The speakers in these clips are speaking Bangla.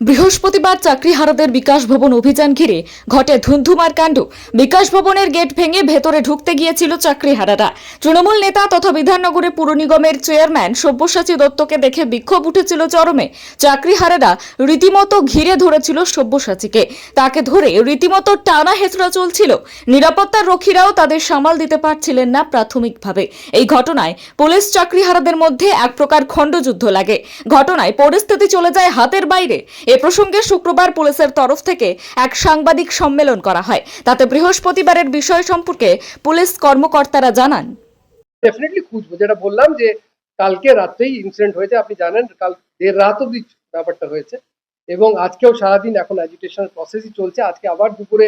বৃহস্পতিবার চাকরিহারাদের বিকাশ ভবন অভিযান ঘিরে ঘটে ধুন্ধুমার কাণ্ড। বিকাশ ভবনের গেট ভেঙে ভেতরে ঢুকতে গিয়েছিল চাকরিহারারা। তৃণমূল নেতা তথা বিধাননগরে পুর নিগমের চেয়ারম্যান সব্যসাচী দত্তকে দেখে বিক্ষোভ উঠেছিল চরমে। চাকরিহারারা রীতিমতো ঘিরে ধরেছিল সব্যসাচীকে। তাকে ধরে রীতিমতো টানা হেঁচড়া চলছিল। নিরাপত্তার রক্ষীরাও তাদের সামাল দিতে পারছিলেন না প্রাথমিকভাবে। এই ঘটনায় পুলিশ চাকরিহারাদের মধ্যে এক প্রকার খণ্ডযুদ্ধ লাগে। ঘটনায় পরিস্থিতি চলে যায় হাতের বাইরে। এ প্রসঙ্গে শুক্রবার পুলিশের তরফ থেকে এক সাংবাদিক সম্মেলন করা হয়। তাতে বৃহস্পতিবারের বিষয় সম্পর্কে পুলিশ কর্মকর্তারা জানান, ডেফিনেটলি খুঁজবো, যেটা বললাম যে কালকে রাতেই ইনসিডেন্ট হয়েছে। আপনি জানেন কাল দেড় রাত অব্দি ব্যাপারটা হয়েছে এবং আজকেও সারাদিন এখন অ্যাজিটেশন প্রসেসই চলছে। আজকে আবার দুপুরে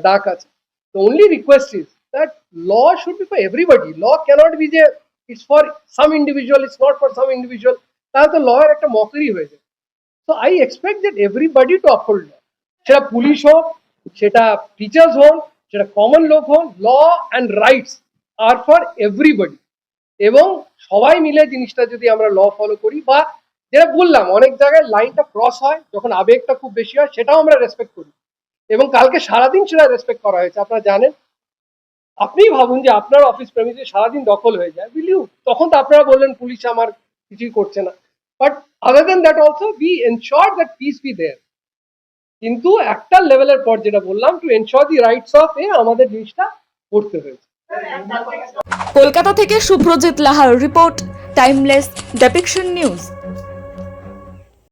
ডাক আছে। তো only request is that law should be for everybody. Law cannot be যে it's for some individual, it's not for some individual. তাহলে তো ল এর একটা মকেরি হয়ে যায়। So I expect that everybody to uphold law. সেটা পুলিশ হোক, সেটা টিচার্স হন, সেটা কমন লোক হন, law and rights are for everybody. এবং সবাই মিলে জিনিসটা যদি আমরা ল ফলো করি, বা যেটা বললাম অনেক জায়গায় লাইনটা ক্রস হয় যখন আবেগটা খুব বেশি হয়, সেটাও আমরা রেসপেক্ট করি। এবং কালকে সারাদিন সেটা রেসপেক্ট করা হয়েছে। আপনারা জানেন, আপনি ভাবুন যে আপনার অফিস প্রেমিসে সারাদিন দখল হয়ে যায়, বিলিউ, তখন তো আপনারা বললেন পুলিশ আমার কিছুই করছে না। But other than that also we ensure that peace be there. কিন্তু একটা লেভেলের পর যেটা বললাম, to ensure the rights of আমাদের জিনিসটা করতে হয়েছে। কলকাতা থেকে সুব্রজিৎ লাহার রিপোর্ট, টাইমলেস ডেপিকশন নিউজ।